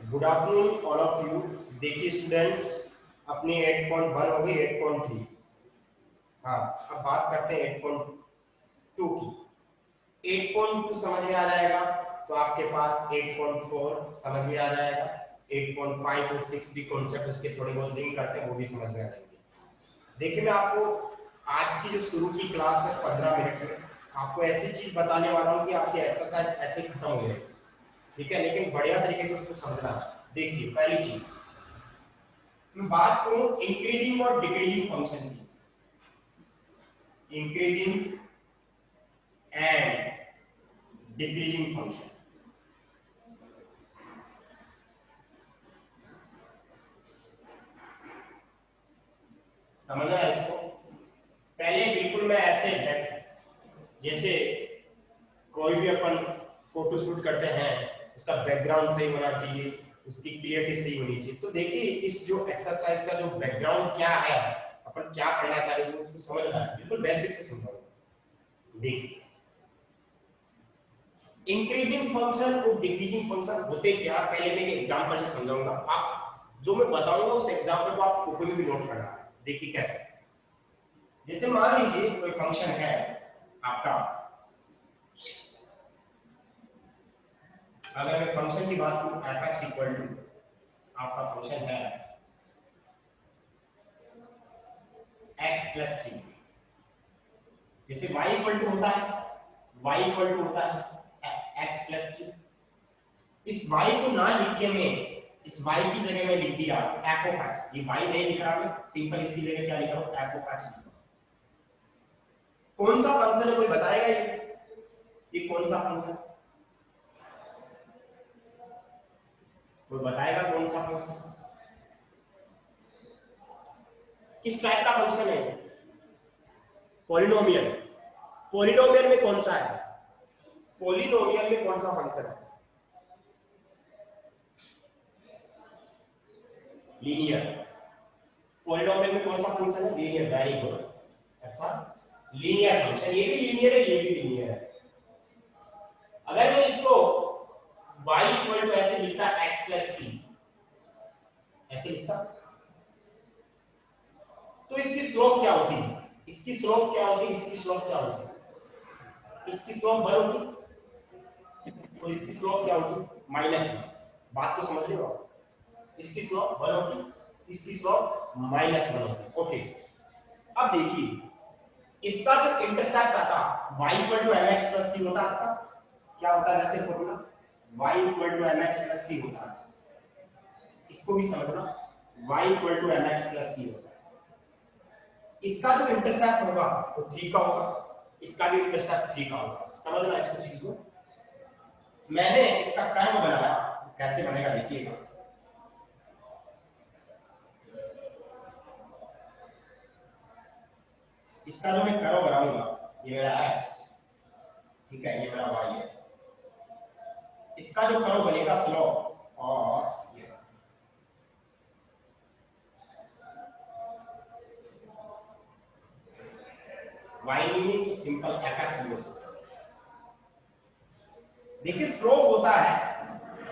Good afternoon all of you. देखिए students, अपनी 8.1 हो गई 8.3। हाँ, अब बात करते हैं 8.2 की। 8.2 समझ में आ जाएगा तो आपके पास 8.4 समझ में आ जाएगा। 8.5 और 6 भी कॉन्सेप्ट उसके थोड़े बहुत लिंक करते हैं, वो भी समझ में आ जाएंगे। देखिए, मैं आपको आज की जो शुरू की क्लास है 15 मिनट में आपको ऐसी चीज बताने वाला हूँ कि आपकी एक्सरसाइज ऐसे ही खत्म हो जाएगी। ठीक है, लेकिन बढ़िया तरीके से उसको समझना है। देखिए, पहली चीज मैं बात करूं इंक्रीजिंग और डिक्रीजिंग फंक्शन की। इंक्रीजिंग एंड डिक्रीजिंग फंक्शन समझना है इसको। पहले बिल्कुल मैं ऐसे जैसे कोई भी अपन फोटो शूट करते हैं, उसका बैकग्राउंड सही होना चाहिए, उसकी क्लियरिटी सही होनी चाहिए। तो देखिए, इस जो एक्सरसाइज का जो बैकग्राउंड क्या है, अपन क्या पढ़ना चाह रहे हैं उसको समझना है। बिल्कुल बेसिक से समझाऊंगा। देखिए, इंक्रीजिंग फंक्शन और डिक्रीजिंग फंक्शन होते क्या, पहले मैं एक एग्जांपल से समझाऊंगा। आप जो मैं बताऊंगा उस एग्जांपल को आप कॉपी में भी नोट करना है। देखिए कैसे, जैसे मान लीजिए कोई फंक्शन है आपका। अगर मैं फंक्शन की बात करूं, f(x) इक्वल टू आपका फंक्शन है x प्लस 3। जैसे y इक्वल टू होता है, y इक्वल टू होता है x प्लस 3। इस y को ना लिख के मैं इस y की जगह में लिख दिया f ऑफ x। ये y नहीं लिख रहा मैं, सिंपल इसकी जगह क्या लिख रहा हूं, f ऑफ x। कौन सा फंक्शन है, कोई बताएगा? ये कौन सा फंक्शन, कोई बताएगा कौन सा फंक्शन, किस टाइप का फंक्शन है? पॉलिनोमियल। पॉलिनोमियल में कौन सा है, पॉलिनोमियल में कौन सा फंक्शन है? लीनियर। पॉलिनोमियल में कौन सा फंक्शन है? लीनियर। Very good. अच्छा, लीनियर फंक्शन, ये भी लीनियर है, ये भी लीनियर है। अगर मैं इसको y इक्वल टू ऐसे लिखता x प्लस 3, ऐसे लिखता तो इसकी स्लोप क्या होती है? इसकी स्लोप क्या होती है? इसकी स्लोप क्या होती है? इसकी स्लोप 1 होती, तो इसकी स्लोप क्या होती? -1। बात को समझ रहे हो आप? इसकी स्लोप 1 होती, इसकी स्लोप -1 होती। ओके, अब देखिए, इसका जो इंटरसेप्ट आता y equal to mx plus c होता है। क्या होता है वैसे formula? y equal to mx plus c होता है। इसको भी समझना, y equal to mx plus c होता है। इसका जो इंटरसेप्ट होगा वो 3 का होगा, इसका भी इंटरसेप्ट 3 का होगा। समझना इसको चीज को। मैंने इसका कर्व बनाया, कैसे बनेगा देखिएगा। इसका जो मैं कर्व बनाऊंगा, ये मेरा x, ठीक है, ये मेरा y है। इसका जो कर्व बनेगा स्लोप, और ये y मीनिंग सिंपल fx बोल सकते हैं। देखिए, स्लोप होता है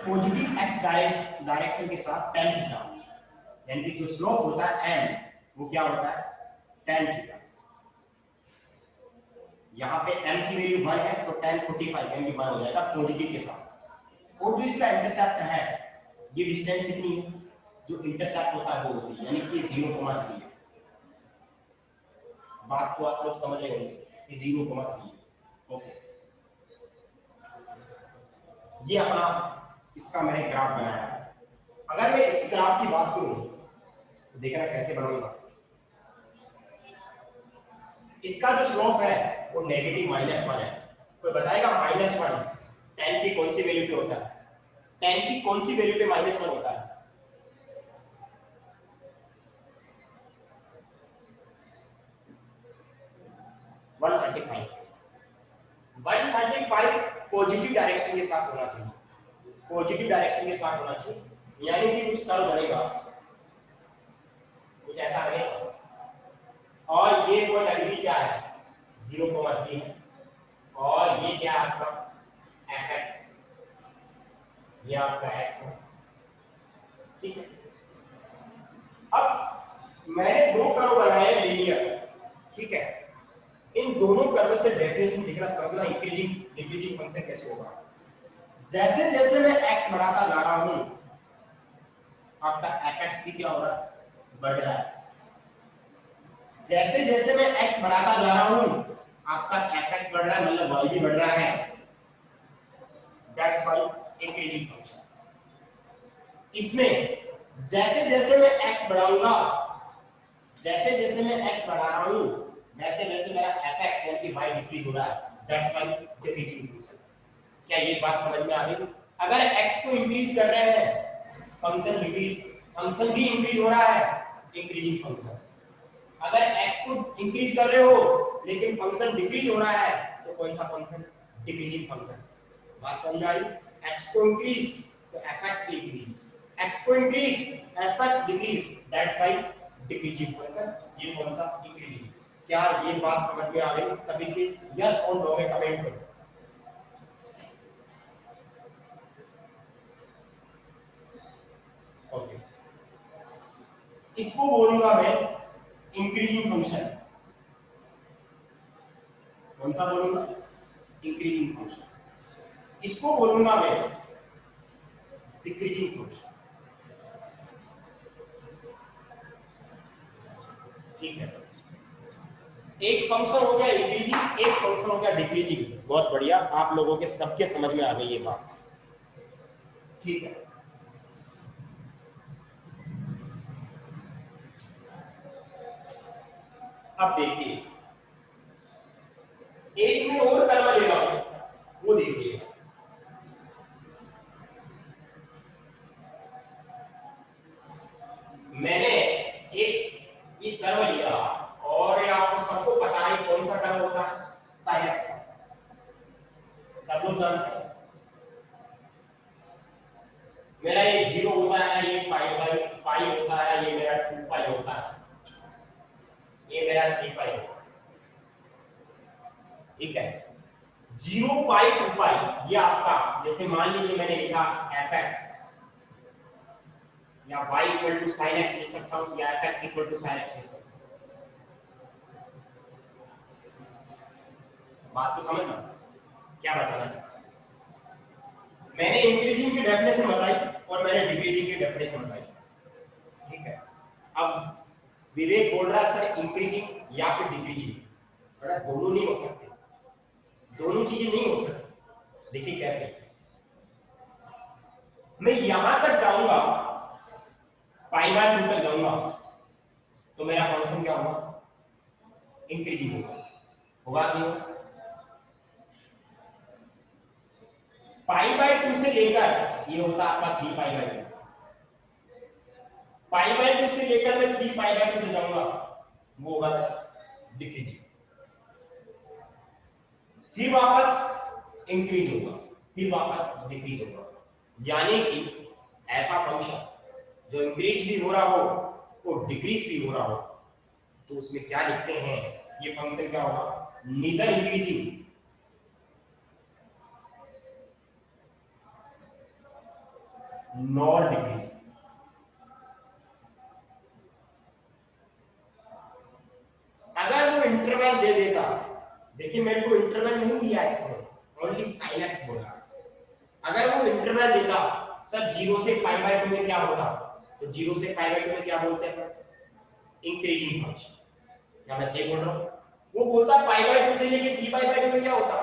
पॉजिटिव x डायरेक्शन के साथ tan थीटा, यानी कि जो स्लोप होता है n, वो क्या होता है? tan theta. यहाँ पे m की वैल्यू 1 है तो tan 45 यानी कि 1 हो जाएगा पॉजिटिव के साथ। और जो इसका इंटरसेप्ट है, ये डिस्टेंस कितनी है? जो इंटरसेप्ट होता है वो होती है, यानी कि 0,3 है। बात को आप लोग समझ रहे होंगे, ये 0,3 है। ओके, ये अपना इसका मैंने ग्राफ बनाया है। अगर मैं इस ग्राफ की बात करूं तो देखना कैसे बनाऊंगा। इसका जो स्लोप है वो नेगेटिव -1 है। कोई बताएगा -1 tan की कौन सी वैल्यू पे होता है? tan की कौन सी वैल्यू पे -1 होता है? वन 135 पॉजिटिव डायरेक्शन के साथ होना चाहिए, पॉजिटिव डायरेक्शन के साथ होना चाहिए, यानी कि कुछ कर्व बनेगा, कुछ ऐसा बनेगा। और ये पॉइंट अभी क्या है? 0,3 है। और ये क्या है आपका fx, ये आपका x है। ठीक है। अब मैंने दो कर्व बनाए लीनियर, ठीक है। इन दोनों कर्व से डेफिनेशन दिखना समझना इंक्रीजिंग डिक्रीजिंग फंक्शन कैसे होगा। जैसे जैसे मैं x बढ़ाता जा रहा हूं आपका fx भी क्या हो रहा है, बढ़ रहा है। जैसे जैसे मैं x बढ़ाता जा रहा हूं आपका fx बढ़ रहा है, मतलब y भी बढ़ रहा है। That's why increasing function. इसमें जैसे जैसे मैं x बढ़ाऊंगा, जैसे जैसे मैं x बढ़ा रहा हूं वैसे वैसे मेरा fx यानी कि y डिक्रीज हो रहा है। That's why decreasing function. क्या ये बात समझ में आ गई? अगर x को इंक्रीज कर रहे हैं फंक्शन डिक्रीज, फंक्शन भी इंक्रीज हो रहा है, इंक्रीजिंग फंक्शन। अगर x को इंक्रीज कर रहे हो लेकिन फंक्शन डिक्रीज हो रहा है तो कौन सा फंक्शन, डिक्रीजिंग फंक्शन। बात समझ आई? x को इंक्रीज तो fx भी इंक्रीज, x को increase fx decrease, that's why decreasing function. ये कौन सा, इंक्रीजिंग। क्या ये बात समझ में आ गई सभी के? यस और नो में कमेंट करो। ओके, इसको बोलूंगा मैं इंक्रीजिंग फंक्शन। कौन सा बोलूंगा, इंक्रीजिंग फंक्शन। इसको बोलूंगा मैं डिक्रीजिंग फंक्शन। ठीक है, एक फंक्शन हो गया इंक्रीजिंग, एक फंक्शन हो गया डिक्रीजिंग। बहुत बढ़िया, आप लोगों के सबके समझ में आ गई ये बात। ठीक है, अब देखिए एक में और कर्व ले रहा हूं, वो देखिए। मैंने एक ये कर्व लिया और ये आपको सबको पता है कौन सा कर्व होता है, sin x का। सब लोग जानते हैं। मेरा ये 0 होता है, ये पाई बाई पाई होता है, ये मेरा 2 पाई होता है, ये मेरा 3 पाई होता है। ठीक है, 0 पाई 2 पाई ये आपका, जैसे मान लीजिए मैंने लिखा fx या y equal to sin x लिख सकता हूं या fx equal to sin x लिख सकता हूं। बात को समझना, क्या बताना चाहता हूं। मैंने इंक्रीजिंग की डेफिनेशन बताई और मैंने डिक्रीजिंग की डेफिनेशन बताई। ठीक है, अब विवेक बोल रहा है सर इंक्रीजिंग या फिर डिक्रीजिंग। बड़ा दोनों नहीं हो सकते, दोनों चीजें नहीं हो सकती। देखिए कैसे, मैं यहां तक जाऊंगा, पाई बाय 2 तक जाऊंगा तो मेरा फंक्शन क्या होगा, इंक्रीजिंग होगा। होगा क्यों? पाई बाय 2 से लेकर ये होता आपका 3 पाई बाय 2, पाई बाय 2 से लेकर मैं 3 पाई बाय 2 तक जाऊंगा, वो होगा डिक्रीजिंग। फिर वापस इंक्रीज होगा, फिर वापस डिक्रीज होगा। यानी कि ऐसा फंक्शन जो इंक्रीज भी हो रहा हो और डिक्रीज भी हो रहा हो तो उसमें क्या लिखते हैं, ये फंक्शन क्या होगा, नीदर इंक्रीजिंग नॉर डिक्रीजिंग। अगर वो इंटरवल दे देता, देखिए मेरे को इंटरवल नहीं दिया इसमें, ओनली sin x बोला। अगर वो इंटरवल देता सर 0 से पाई बाय 2 में क्या होता, तो 0 से पाई बाय 2 में क्या बोलते हैं, इंक्रीजिंग फंक्शन। क्या मैं सही बोल रहा हूं? वो बोलता पाई बाय 2 से लेके 3 पाई बाय 2 में क्या होता,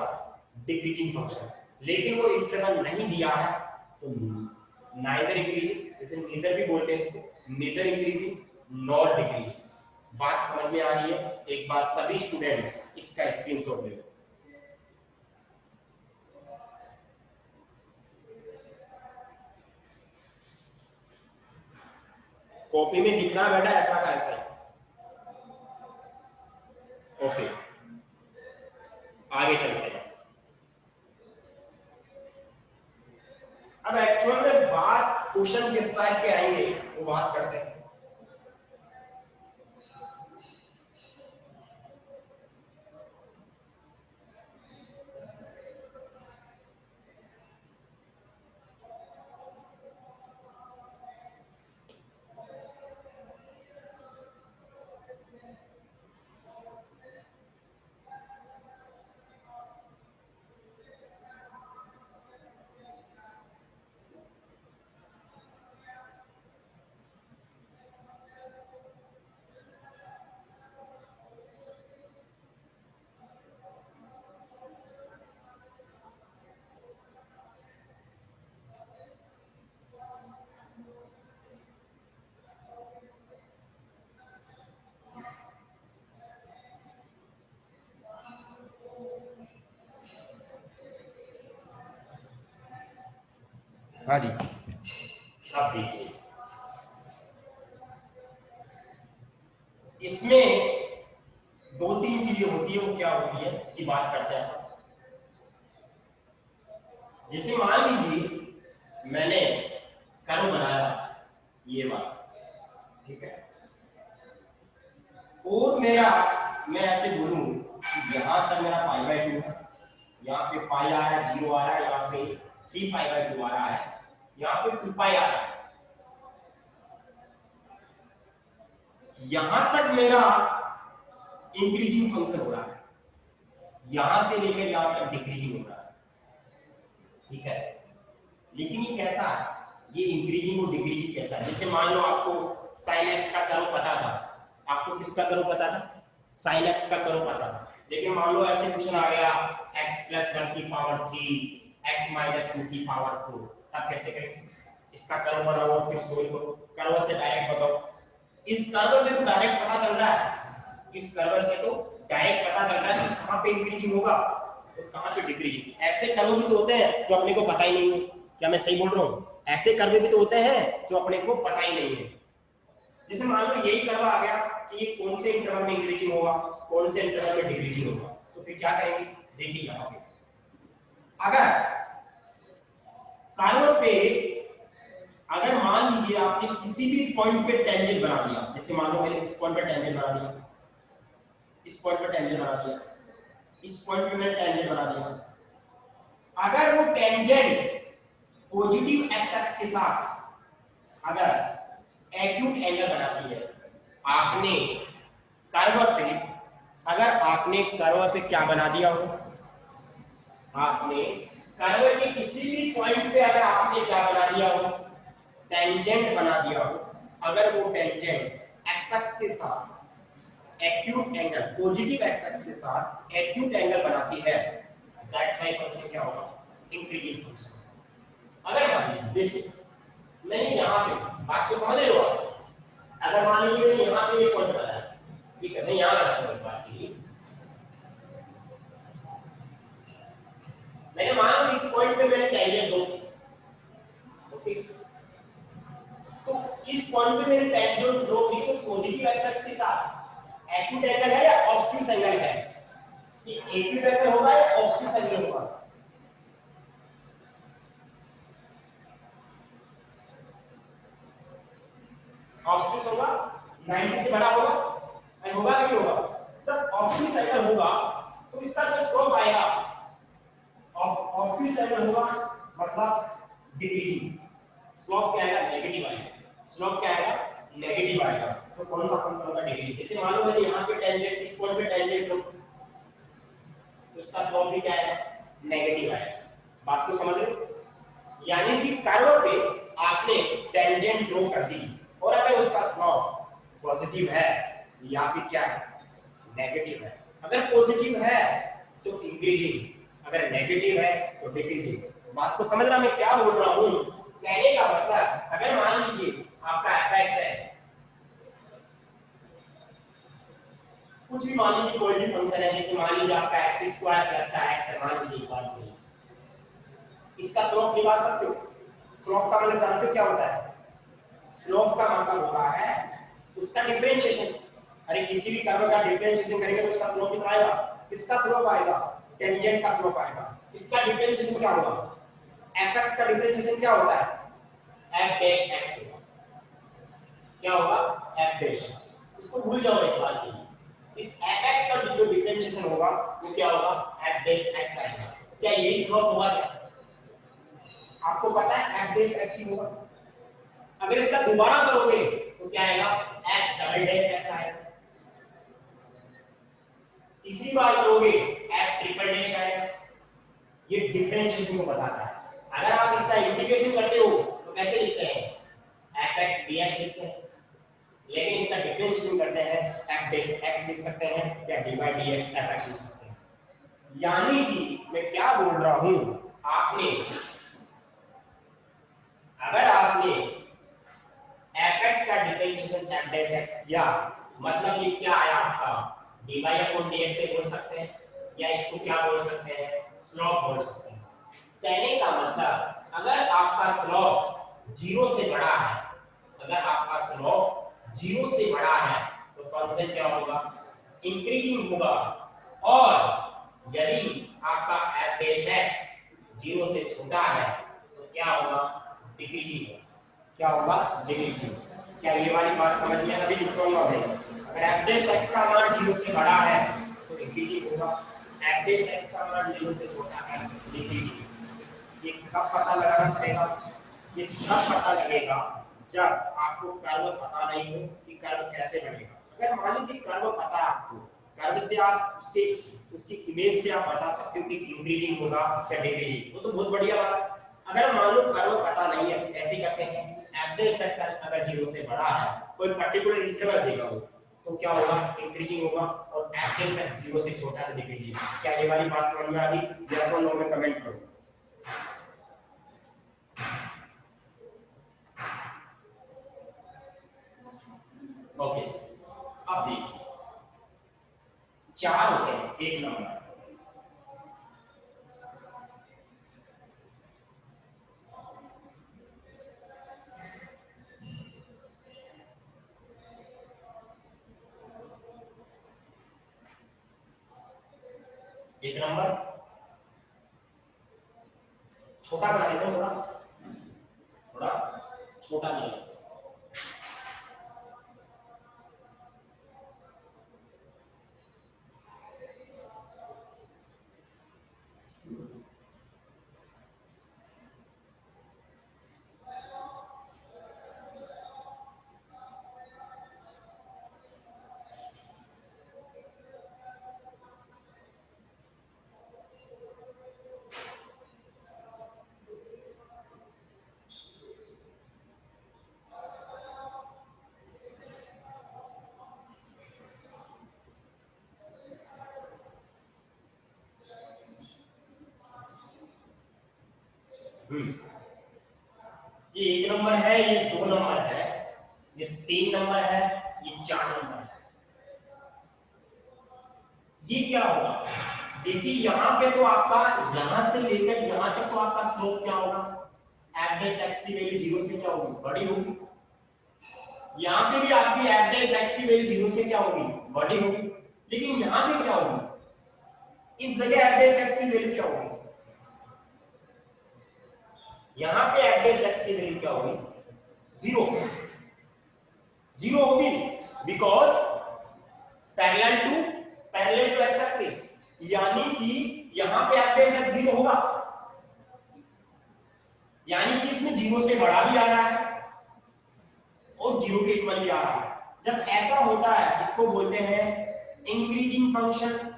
डिक्रीजिंग फंक्शन। लेकिन वो इंटरवल नहीं दिया है तो नाइदर इंक्रीजिंग, जैसे नीदर भी बोलते हैं इसको, नीदर इंक्रीजिंग नॉर डिक्रीजिंग। बात समझ में आ रही है? एक बार सभी स्टूडेंट्स इसका स्क्रीनशॉट ले लो। कॉपी में लिखना बेटा ऐसा का ऐसा है। ओके, आगे चलते हैं। अब एक्चुअल में बात क्वेश्चन किस टाइप के आएंगे वो बात करते हैं। हाँ जी, अब देखिए इसमें दो तीन चीजें होती है, वो क्या होती है इसकी बात करते हैं। जैसे मान लीजिए मैंने कर्व बनाया ये बात, ठीक है, और मेरा मैं ऐसे बोलूं कि यहां तक मेरा π/2 है, यहाँ पे पाई आ रहा है, 0 आ रहा है, यहाँ पे 3π/2 आ रहा है, यहाँ पे 2π आ रहा है। यहां तक मेरा इंक्रीजिंग फंक्शन हो रहा है, यहां से लेकर यहां तक डिक्रीजिंग हो रहा है, ठीक है। लेकिन ये कैसा है, ये इंक्रीजिंग और डिक्रीजिंग कैसा है? जैसे मान लो आपको sin x का कर्व पता था, आपको किसका कर्व पता था? sin x का कर्व पता था। लेकिन मान लो ऐसे क्वेश्चन आ गया x + 1 की पावर 3 x - 2 की पावर 4, तब कैसे करेंगे? इसका कर्व बनाओ और फिर सोल्व करो, कर्व से डायरेक्ट बताओ। इस कर्व से तो डायरेक्ट पता चल रहा है, इस कर्व से तो डायरेक्ट पता चल रहा है कि कहां पे इंक्रीजिंग होगा और कहां पे डिक्रीजिंग। ऐसे कर्व भी तो होते हैं जो अपने को पता ही नहीं है, क्या मैं सही बोल रहा हूं? ऐसे कर्व भी तो होते हैं जो अपने को पता ही नहीं है। जैसे मान लो यही कर्व आ गया कि ये कौन से इंटरवल में इंक्रीजिंग होगा, कौन से इंटरवल में डिक्रीजिंग होगा, तो फिर क्या करेंगे? देखिए यहां पे अगर कर्व पे अगर मान लीजिए आपने किसी भी पॉइंट पे टेंजेंट बना दिया, जैसे मान लो मैंने इस पॉइंट पे टेंजेंट बना दिया, इस पॉइंट पे टेंजेंट बना दिया, इस पॉइंट पे मैंने टेंजेंट बना दिया, अगर वो टेंजेंट पॉजिटिव एक्स एक्स के साथ अगर एक्यूट एंगल बनाती है, आपने कर्व पे अगर आपने कर्व पे क्या बना दिया हो, आपने कर्व के किसी भी पॉइंट पे अगर आपने क्या बना दिया हो, टेंजेंट बना दिया हो, अगर वो टेंजेंट एक्स एक्स के साथ acute angle positive x x के साथ एक्यूट एंगल बनाती है, दैट फाइव फंक्शन क्या होगा? Increasing function. अगर मान लीजिए जैसे मैंने यहाँ पे बात को समझ रहे हो आप, अगर मान लीजिए मैंने यहाँ पे एक पॉइंट बनाया, ठीक है, मैं यहाँ बनाता हूँ बात के लिए, मैंने मान ली इस पॉइंट पे मैंने टेंजेंट दो, ओके, तो इस पॉइंट पे मैंने टेंजेंट ड्रॉ की तो पॉजिटिव एक्सिस के साथ एक्यूट एंगल है या ऑब्ट्यूस एंगल है? ये एक्यूट एंगल होगा या ऑब्ट्यूस एंगल होगा? ऑब्ट्यूस होगा, 90 से बड़ा होगा, एंड होगा कि नहीं होगा? जब ऑब्ट्यूस एंगल होगा तो इसका जो स्लोप आएगा ऑब्ट्यूस एंगल होगा, मतलब डिक्रीजिंग, स्लोप क्या आएगा? नेगेटिव आएगा। स्लोप क्या आएगा? नेगेटिव आएगा। तो कौन सा फंक्शन होगा? डिग्री। जैसे मान लो मैंने यहाँ पे टेंजेंट इस पॉइंट पे टेंजेंट लो, तो इसका स्लोप भी क्या आएगा? नेगेटिव आएगा। बात को समझ रहे हो? यानी कि कर्व पे आपने टेंजेंट ड्रॉ कर दी और अगर उसका स्लोप पॉजिटिव है या फिर क्या है? नेगेटिव है। अगर पॉजिटिव है तो इंक्रीजिंग, अगर नेगेटिव है तो डिक्रीजिंग। बात को समझ रहा मैं क्या बोल रहा हूं? कहने का मतलब अगर मान लीजिए आपका fx है, कुछ भी मान लीजिए कोई भी फंक्शन है, जैसे मान लीजिए आपका x² प्लस का x है, मान लीजिए बात नहीं, इसका स्लोप निकाल सकते हो। स्लोप का मतलब जानते हो क्या होता है? स्लोप का मतलब होता है उसका डिफरेंशिएशन। अरे किसी भी कर्व का डिफरेंशिएशन करेंगे तो उसका स्लोप कितना आएगा? किसका स्लोप आएगा? टेंजेंट का स्लोप आएगा। इसका डिफरेंशिएशन क्या होगा? fx का डिफरेंशिएशन क्या होता है? f डैश x होगा। क्या होगा? f dash x। इसको भूल जाओ एक बार के लिए। इस fx का जो डिफरेंशिएशन होगा वो क्या होगा? f डैश x आएगा। क्या यही स्लोप होगा क्या? आपको पता है f डैश x ही होगा। अगर इसका दोबारा करोगे तो क्या आएगा? f डबल डैश x आएगा। तीसरी बार करोगे f ट्रिपल डैश आएगा। ये डिफरेंशिएशन को बताता है। अगर आप इसका इंटीग्रेशन करते हो तो कैसे लिखते हैं? fx dx लिखते हैं। लेकिन इसका डिफरेंशिएशन करते हैं f डैश x लिख सकते हैं या dy dx fx लिख सकते हैं। यानी कि मैं क्या बोल रहा हूं, आपने अगर आपने fx का डिफरेंशिएशन f डैश x किया, मतलब ये क्या आया आपका? dy अपॉन dx से बोल सकते हैं या इसको क्या बोल सकते हैं? स्लोप बोल सकते हैं। कहने का मतलब अगर आपका स्लोप 0 से बड़ा है, अगर आपका स्लोप 0 से बड़ा है तो फंक्शन क्या होगा, इंक्रीजिंग होगा। और यदि आपका एफ डैश एक्स 0 से छोटा है तो क्या होगा, डिक्रीजिंग होगा। क्या होगा, डिक्रीजिंग। क्या ये वाली बात समझ में अभी लिखूंगा भाई, अगर एफ डैश एक्स का मान 0 से बड़ा है तो इंक्रीजिंग होगा, एफ डैश एक्स का मान 0 से छोटा है डिक्रीजिंग। ये कब पता लगाना पड़ेगा, ये तब पता लगेगा जब आपको कर्व पता नहीं हो कि कर्व कैसे बनेगा। अगर मान लीजिए कर्व पता है आपको, कर्व से आप उसके उसकी इमेज से आप बता सकते हो कि इंक्रीजिंग होगा या डिक्रीजिंग, वो तो बहुत बढ़िया बात है। अगर मान लो कर्व पता नहीं है तो कैसे करते हैं, एवरेज सेक्शन अगर 0 से बड़ा है, कोई पर्टिकुलर इंटरवल देगा वो, तो क्या होगा, इंक्रीजिंग होगा, और एवरेज सेक्शन 0 से छोटा है तो डिक्रीजिंग। क्या ये वाली बात समझ में आ गई? यस और नो में कमेंट करो। ओके, अब देखिए 4 होते हैं एक नंबर, एक नंबर छोटा बनाएगा, थोड़ा थोड़ा छोटा बनाएगा। ये एक नंबर है, ये 2 नंबर है, ये 3 नंबर है, ये 4 नंबर है। ये क्या होगा, देखिए यहाँ पे तो आपका यहां से लेकर यहां तक तो आपका स्लोप क्या होगा, एफ डैश एक्स की वैल्यू 0 से क्या होगी, बड़ी होगी। यहाँ पे भी आपकी एफ डैश एक्स की वैल्यू 0 से क्या होगी, बड़ी होगी। लेकिन यहाँ पे क्या होगी, इस जगह एफ डैश एक्स की वैल्यू क्या होगी, यहाँ पे एफ डैश एक्स की वैल्यू क्या होगी, 0 0 होगी, because parallel to X axis, यानी कि यहां पे एफ डैश एक्स 0 होगा, यानी कि इसमें 0 से बड़ा भी आ रहा है और 0 के इक्वल भी आ रहा है। जब ऐसा होता है इसको बोलते हैं इंक्रीजिंग फंक्शन।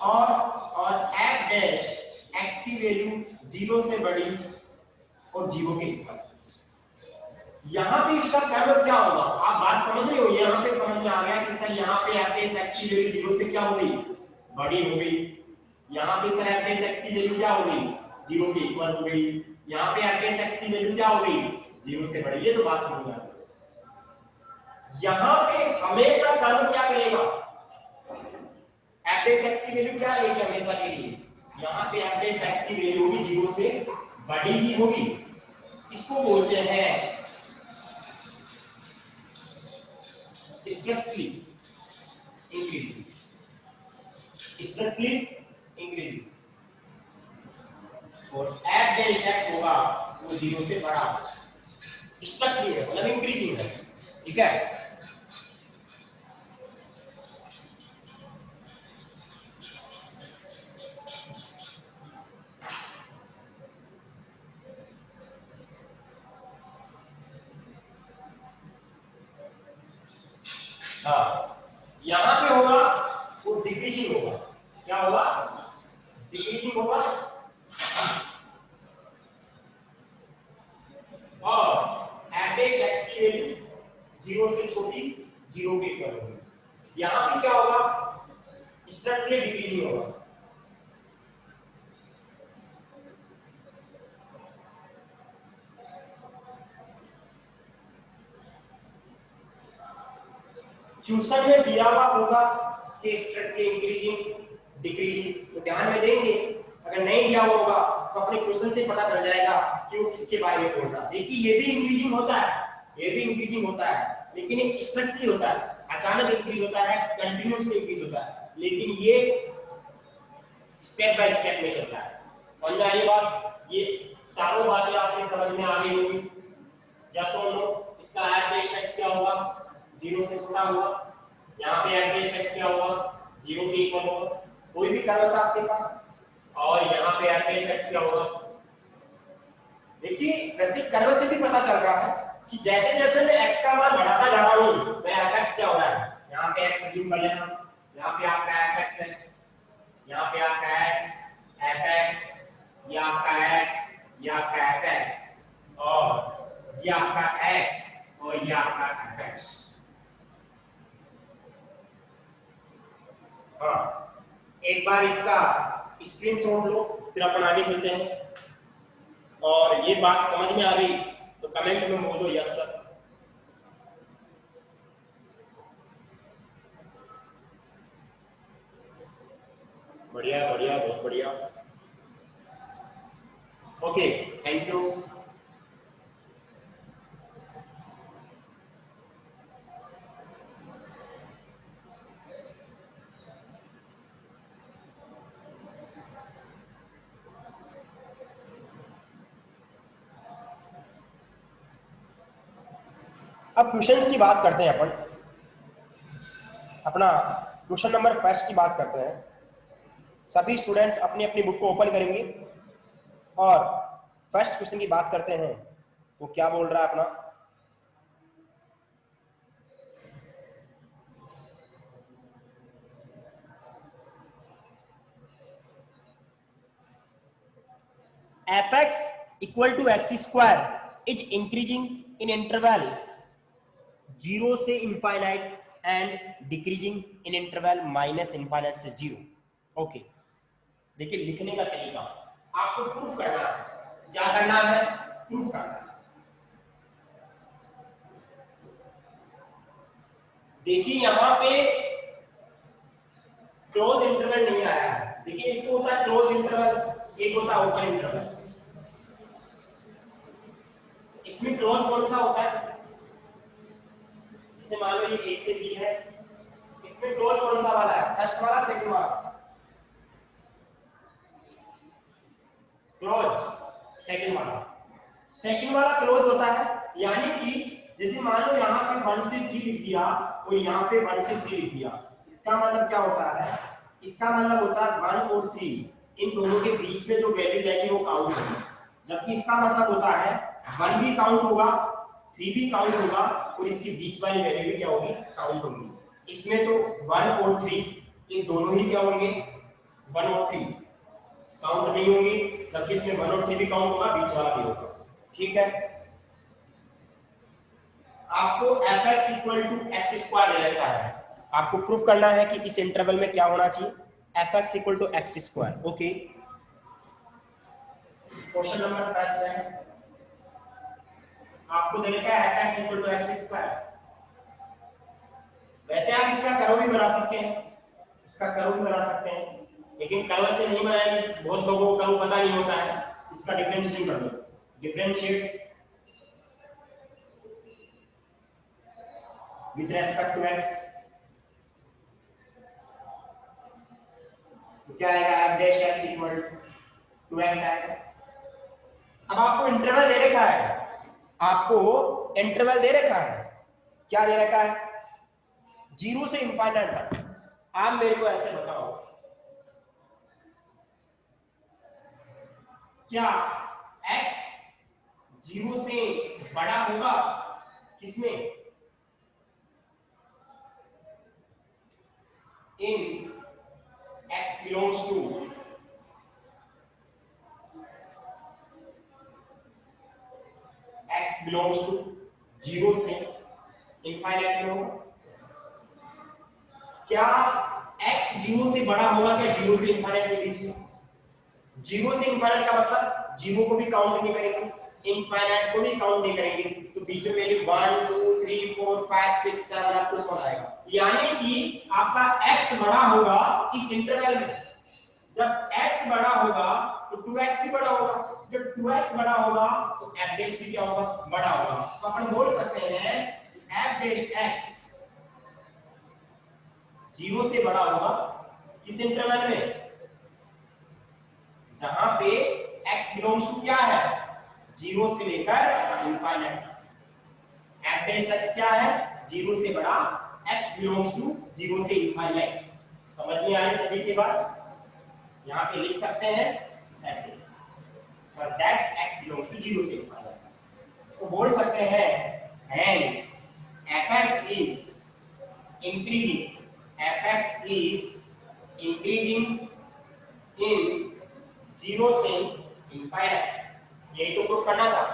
और एफ डैश एक्स की वैल्यू 0 से बड़ी और 0 के इक्वल। यहां पे इसका कर्व क्या होगा, आप बात समझ रहे हो, यहां पे समझ में आ गया कि सर यहां पे एफ डैश एक्स की वैल्यू 0 से क्या हो गई, बड़ी हो गई। यहां पे सर एफ डैश एक्स की वैल्यू क्या हो गई, 0 के इक्वल हो गई। यहां पे एफ डैश एक्स की वैल्यू क्या हो गई, 0 से बड़ी। ये तो बात समझ में आ गई। यहां पे हमेशा कर्व क्या करेगा, एफ डैश एक्स की वैल्यू क्या रहेगी हमेशा के लिए, यहां पे एफ डैश एक्स की वैल्यू होगी 0 से बड़ी ही होगी। इसको बोलते हैं स्ट्रिक्टली इंक्रीजिंग, स्ट्रिक्टली इंक्रीजिंग। और एफ डैश एक्स होगा वो 0 से बड़ा, स्ट्रिक्टली है मतलब इंक्रीजिंग है, ठीक है। हाँ, यहां पे होगा वो डिक्रीजिंग होगा, क्या होगा, डिक्रीजिंग होगा। और एफ डैश एक्स की वैल्यू 0 से छोटी 0 के इक्वल होगी। यहां पे क्या होगा, स्ट्रिक्टली डिक्रीजिंग होगा। क्वेश्चन में दिया हुआ होगा कि स्ट्रिक्टली इंक्रीजिंग डिक्रीजिंग, तो ध्यान में देंगे। अगर नहीं दिया हुआ होगा तो अपने क्वेश्चन से पता चल जाएगा कि वो किसके बारे में बोल रहा है। देखिए ये भी इंक्रीजिंग होता है, ये भी इंक्रीजिंग होता है, लेकिन ये स्ट्रिक्टली होता है, अचानक इंक्रीज होता है, कंटिन्यूअसली इंक्रीज होता है, लेकिन ये स्टेप बाय स्टेप में चलता है। समझ में आ रही बात? ये चारों बातें आपके समझ में आ गई होगी। यस और नो? इसका एवरेज एक्स क्या होगा? 0 से छोटा होगा। यहाँ पे एवरेज एक्स क्या होगा? 0 के इक्वल होगा। कोई भी कर्व था आपके पास, और यहाँ पे एवरेज एक्स क्या होगा? देखिए वैसे कर्व से भी पता चल रहा है कि जैसे जैसे मैं x का मान बढ़ाता जा रहा हूँ, मेरा fx क्या हो रहा है? यहाँ पे x अज्यूम कर लेना, यहाँ पे आपका fx है, यहाँ पे आपका x, fx, ये आपका x, ये आपका fx, और ये आपका x, और ये आपका fx। हाँ, एक बार इसका स्क्रीनशॉट लो, फिर अपन आगे चलते हैं। और ये बात समझ में आ गई तो कमेंट में बोल दो यस सर। बढ़िया बढ़िया, बहुत बढ़िया। Okay, thank you. अब क्वेश्चन की बात करते हैं अपन, अपना क्वेश्चन नंबर फर्स्ट की बात करते हैं। सभी स्टूडेंट्स अपनी अपनी बुक को ओपन करेंगे और फर्स्ट क्वेश्चन की बात करते हैं। वो क्या बोल रहा है अपना? fx equal to x square is increasing in interval 0 से infinite and decreasing in interval minus infinite से 0। ओके, देखिए लिखने का तरीका आपको प्रूफ करना है। क्या करना है? प्रूफ करना है। देखिए यहां पे क्लोज इंटरवल नहीं आया है। देखिए एक तो होता है क्लोज इंटरवल, एक होता है ओपन इंटरवल। इसमें क्लोज कौन सा होता है? जैसे मान लो ये ए से बी है, इसमें क्लोज कौन सा वाला है? फर्स्ट वाला, सेकंड वाला? क्लोज सेकंड वाला। सेकंड वाला क्लोज होता है, यानी कि जैसे मान लो यहाँ पे 1 से 3 लिख दिया और यहाँ पे 1 से 3 लिख दिया, इसका मतलब क्या होता है? इसका मतलब होता है 1 और 3 इन दोनों के बीच में जो वैल्यू जाएगी वो काउंट होगी। जबकि इसका मतलब होता है 1 भी काउंट होगा, 3 भी काउंट होगा, और इसके बीच वाली वैल्यू भी क्या होगी? काउंट होगी। इसमें तो 1 और 3 ये दोनों ही क्या होंगे? 1 और 3 काउंट नहीं होंगे, जबकि इसमें 1 और 3 भी काउंट होगा, बीच वाला भी होगा। ठीक है, आपको fx equal to x square दे रखा है, आपको प्रूफ करना है कि इस इंटरवल में क्या होना चाहिए? fx equal to x square. Okay, question number first है, आपको दे रखा है fx equal to x square. वैसे आप इसका कर्व भी बना सकते हैं, इसका कर्व भी बना सकते हैं, लेकिन कर्व से नहीं बनाएंगे, बहुत लोगों को कर्व पता नहीं होता है। इसका डिफरेंशिएशन कर लो, differentiate with respect to x, तो क्या आएगा? f dash x equal to x आएगा। अब आपको इंटरवल दे रखा है, आपको इंटरवल दे रखा है, क्या दे रखा है? 0 से इनफाइनाइट तक। आप मेरे को ऐसे बताओ, क्या x 0 से बड़ा होगा? किसमें? in x belongs to x belongs to 0 से इनफाइनाइट में होगा। क्या x 0 से बड़ा होगा? क्या 0 से इनफाइनाइट के बीच में? 0 से इनफाइनाइट का मतलब 0 को भी काउंट नहीं करेंगे, इनफाइनाइट को भी काउंट नहीं करेंगे, तो बीच में वैल्यू 1 2 3 4 5 6 7 अप टू 1 आएगा। यानी कि आपका x बड़ा होगा इस इंटरवल में। जब x बड़ा होगा तो 2x भी बड़ा होगा, जब 2x बड़ा होगा तो f डैश भी क्या होगा, बड़ा होगा। तो अपन बोल सकते हैं f डैश x 0 से बड़ा होगा किस इंटरवल में, जहां पे x बिलोंग्स टू क्या है, 0 से लेकर इंफाइनाइट। f डैश x क्या है, 0 से बड़ा, x बिलोंग्स टू 0 से इंफाइनाइट। समझ में आ रही सभी की बात? यहां पे लिख सकते हैं ऐसे, such that x belongs to 0 से इंफाइनाइट। तो बोल सकते हैं hence fx is increasing, fx is increasing in 0 से इंफाइनाइट। यही तो प्रूफ करना था।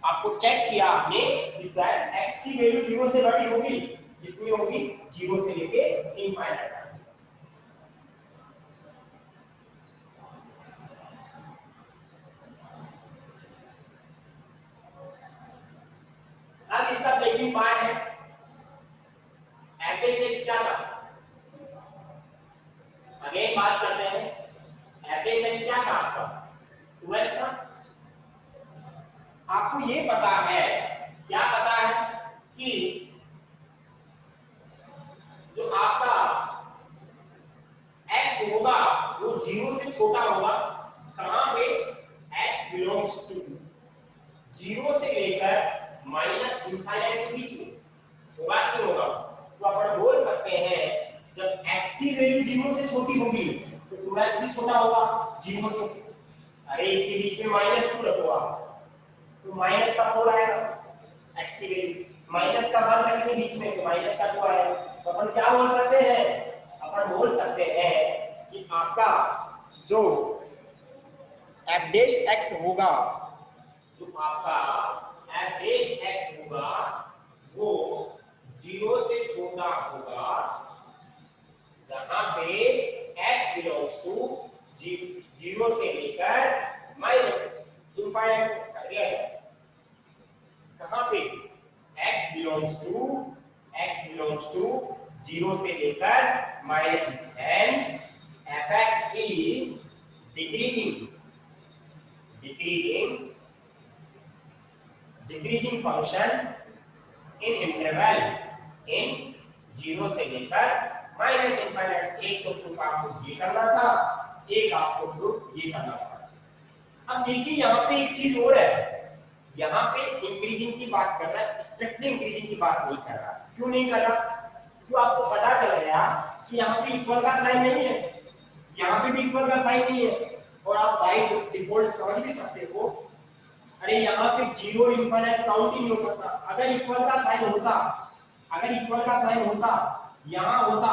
आपको चेक किया आपने कि सर x की वैल्यू 0 से बड़ी होगी, जिसमें होगी 0 से लेके इंफाइनाइट। अब इसका सेकंड पार्ट है f डैश x क्या था, अगेन बात करते हैं। f डैश x क्या था आपका, 2x था। आपको ये पता है, क्या पता है कि जो आपका x होगा वो 0 से छोटा होगा, कहां पे, x बिलोंग्स टू 0 से लेकर माइनस इंफाइनाइट के बीच में होगा कि होगा। तो अपन बोल सकते हैं जब x की वैल्यू 0 से छोटी होगी तो 2x भी छोटा होगा 0 से। अरे इसके बीच में -2 रखो आप, तो माइनस का 4 आएगा, x की वैल्यू माइनस का 1 रखने बीच में तो माइनस का 2 आएगा। तो अपन क्या बोल सकते हैं, अपन बोल सकते हैं कि आपका जो f डैश x होगा, जो आपका f डैश x होगा वो 0 से छोटा होगा, जहां पे x बिलोंग्स टू 0 से लेकर माइनस इंफाइनाइट कर दिया है। कहां पे x बिलोंग्स टू 0 से लेकर minus, hence fx is decreasing function in interval in 0 से लेकर माइनस इंफाइनाइट। एक तो प्रूफ आपको ये करना था, एक आपको प्रूफ ये करना था। अब देखिए यहाँ पे एक चीज और है, यहाँ पे इंक्रीजिंग की बात कर रहा है, स्ट्रिक्टली इंक्रीजिंग की बात नहीं कर रहा। क्यों नहीं कर रहा, क्यों आपको पता चल गया कि यहाँ पे इक्वल का साइन नहीं है, यहाँ पे भी इक्वल का साइन नहीं है, और आप बाय डिफॉल्ट समझ भी सकते हो। अरे यहाँ पे 0 इंफाइनाइट काउंट ही नहीं हो सकता। अगर इक्वल का साइन होता, अगर इक्वल का साइन होता यहाँ होता,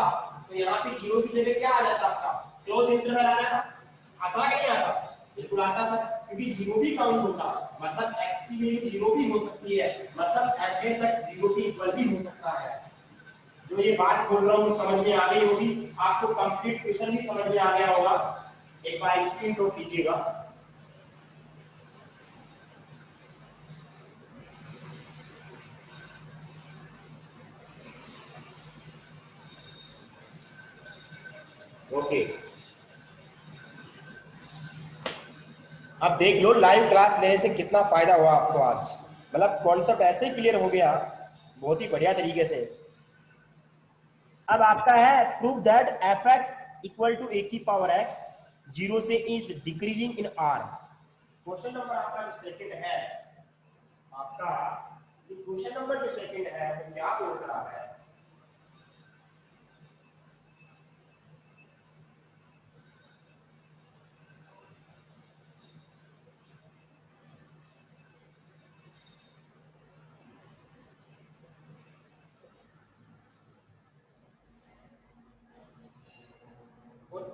तो यहाँ पे 0 की जगह क्या आ जाता, आपका क्लोज इंटरवल आ जाता। आता कि नहीं आता, बिल्कुल आता सर, क्योंकि 0 भी काउंट होता, मतलब x की वैल्यू 0 भी हो सकती है, मतलब f डैश x 0 के इक्वल भी हो सकता है। जो ये बात बोल रहा हूँ समझ में आ गई होगी आपको, कंप्लीट क्वेश्चन भी समझ में आ गया होगा। एक बार स्क्रीनशॉट कीजिएगा। ओके, अब देख लो लाइव क्लास लेने से कितना फायदा हुआ आपको आज, मतलब कॉन्सेप्ट ऐसे क्लियर हो गया बहुत ही बढ़िया तरीके से। अब आपका है prove that fx equal to a की पावर x 0 से is decreasing in r। Question number आपका जो सेकंड है, आपका क्वेश्चन नंबर जो सेकंड है वो क्या बोल रहा है,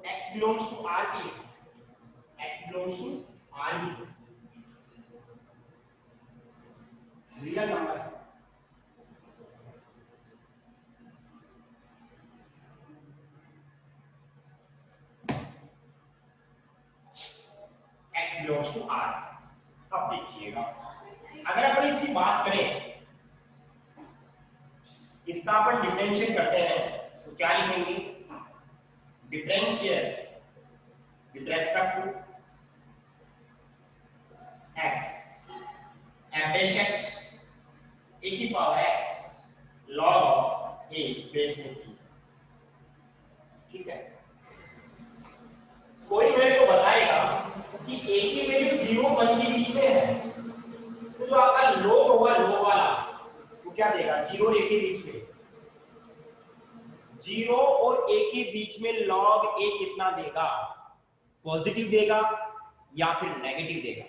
x belongs to RB, x belongs to RB, real number है। x belongs to R। अब देखिएगा, अगर अपन इसकी बात करें इसका अपन डिफरेंशिएट करते हैं तो क्या लिखेंगे, differentiate with respect to x f dash x a की power x log of a base में की। ठीक है, कोई मेरे को बताएगा कि a की वैल्यू 0 1 के बीच में है, तो जो आपका log होगा log वाला वो क्या देगा, 0 और a के बीच में, 0 और a के बीच में log a कितना देगा, पॉजिटिव देगा या फिर नेगेटिव देगा।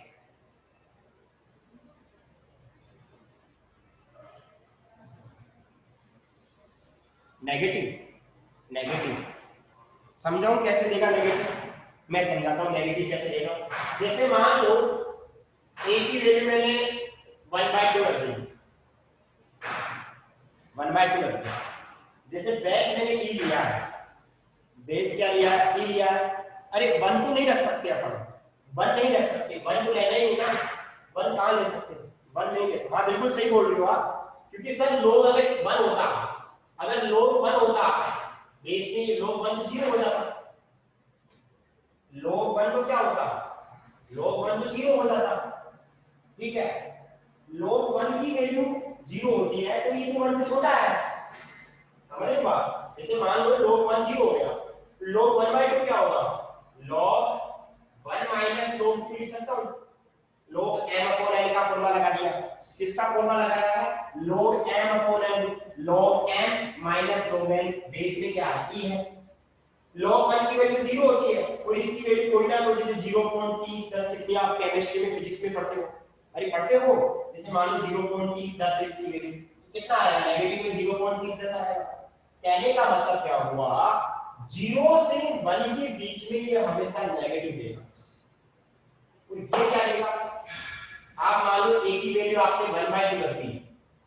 नेगेटिव, नेगेटिव समझाऊं कैसे देगा नेगेटिव, मैं समझाता हूं नेगेटिव कैसे देगा। जैसे मान लो a की वैल्यू मैंने 1/2 रख दी, 1/2 रख दिया। जैसे बेस मैंने e लिया है, बेस क्या लिया है, e लिया है। अरे 1 तो नहीं रख सकते अपन, 1 नहीं रख सकते, 1 तो लेना ही ना, 1 कहां ले सकते, 1 नहीं ले सकते। हाँ बिल्कुल सही बोल रहे हो आप, क्योंकि सर लोग अगर 1 होता, अगर लोग 1 होता बेस में लोग 1 तो 0 हो जाता, लोग 1 तो क्या होता, लोग 1 तो 0 हो जाता। ठीक है, लोग 1 की वैल्यू 0 होती है तो ये तो 1 से छोटा है, समझ रहे बात। जैसे मान लो log 1 0 हो गया, log 1/2 क्या होगा, log 1 माइनस log 2 लिख सकता हूं, log m अपॉन n का फॉर्मूला लगा दिया। किसका फॉर्मूला लगाया है, log m upon n, log m minus log n base में क्या है, e है। log 1 की वैल्यू 0 होती है और इसकी वैल्यू कोई ना कोई, जैसे 0.30 10 कितनी आप केमिस्ट्री में फिजिक्स में पढ़ते हो, अरे पढ़ते हो, जैसे मान लो 0.30 10 इसकी वैल्यू कितना आया, नेगेटिव में 0.30 10 आएगा। कहने का मतलब क्या हुआ, 0 से 1 के बीच में ये हमेशा नेगेटिव देगा। और ये क्या देगा, आप मान लो a की वैल्यू आपने 1/2 रख दी,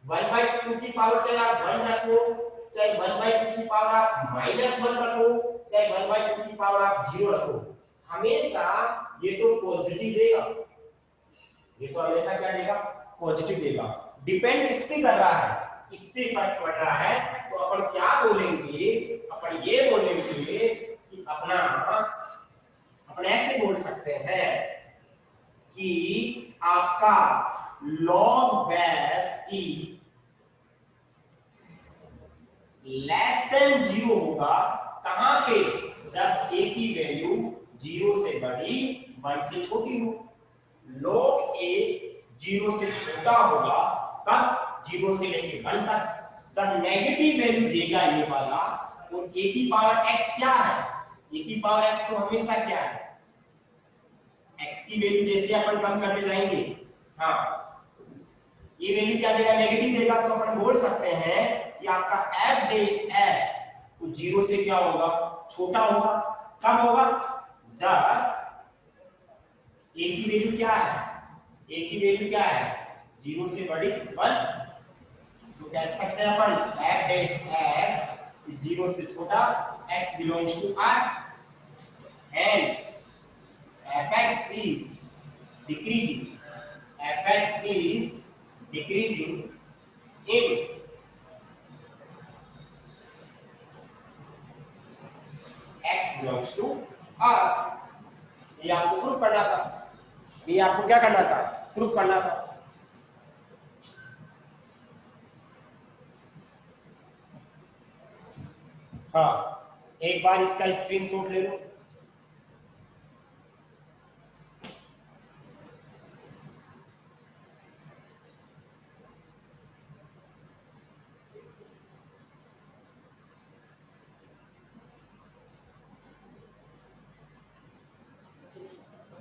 1/2 की पावर चाहे आप 1 रखो, चाहे 1/2 की पावर आप -1 रखो, चाहे 1/2 की पावर आप 0 रखो, हमेशा ये तो पॉजिटिव देगा, ये तो हमेशा क्या देगा, पॉजिटिव देगा। डिपेंड किस पे कर रहा है, इस पे फर्क पड़ रहा है। तो अपन क्या बोलेंगे, अपन ये बोलेंगे कि अपन ऐसे बोल सकते हैं कि आपका log base e less than 0 होगा, कहां पे, जब a की वैल्यू 0 से बड़ी 1 से छोटी हो। log a 0 से छोटा होगा कब, 0 से लेके 1 तक, जब नेगेटिव वैल्यू देगा ये वाला। और a की पावर x क्या है, a की पावर x तो हमेशा क्या है, x की वैल्यू जैसे अपन कम करते जाएंगे, हाँ ये वैल्यू क्या देगा, नेगेटिव देगा। तो अपन बोल सकते हैं कि आपका f डैश x तो 0 से क्या होगा, छोटा होगा। कब होगा, जब a की वैल्यू क्या है, a की वैल्यू क्या है, 0 से बड़ी 1। तो कह सकते हैं अपन f डैश x 0 से छोटा, x belongs to r, hence fx is decreasing, fx is decreasing in x belongs to r। ये आपको प्रूफ करना था, ये आपको क्या करना था, प्रूफ करना था। हाँ एक बार इसका स्क्रीनशॉट ले लो,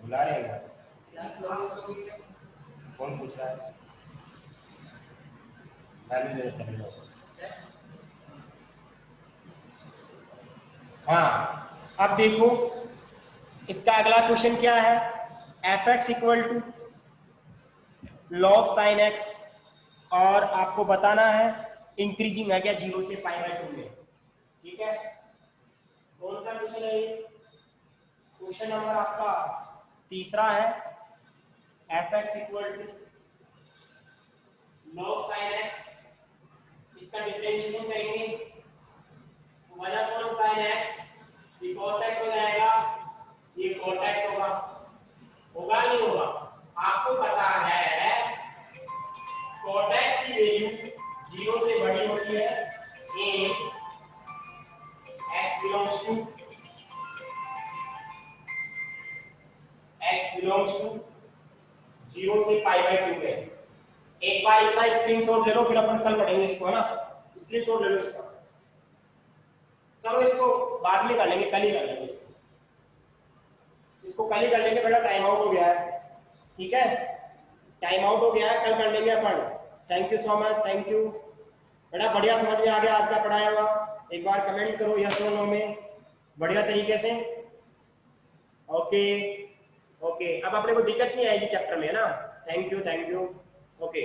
बुला रहे हैं, कौन पूछ रहा है, चले जाओ। हाँ अब देखो इसका अगला क्वेश्चन क्या है, fx equal to log sin x, और आपको बताना है इंक्रीजिंग है क्या 0 से π/2 में। ठीक है, कौन सा क्वेश्चन है ये, क्वेश्चन नंबर आपका तीसरा है। fx equal to log sin x, इसका डिफरेंशिएशन करेंगे 1/sin x, ये cos x हो जाएगा, ये cot x होगा। होगा नहीं होगा? आपको पता है cot x की वैल्यू 0 से बड़ी होती है इन x बिलोंग्स टू 0 से π/2 में। एक बार इतना स्क्रीनशॉट ले लो, फिर अपन कल पढ़ेंगे इसको, है ना? स्क्रीनशॉट ले लो इसका। चलो इसको बाद में कर लेंगे, कल ही कर लेंगे इसको कल ही कर लेंगे। बेटा टाइम आउट हो गया है, ठीक है? टाइम आउट हो गया है, कल कर लेंगे अपन। Thank you so much, thank you बेटा। बढ़िया समझ में आ गया आज का पढ़ाया हुआ? एक बार कमेंट करो यस और नो में बढ़िया तरीके से। ओके ओके, अब अपने को दिक्कत नहीं आएगी चैप्टर में, है ना? Thank you okay.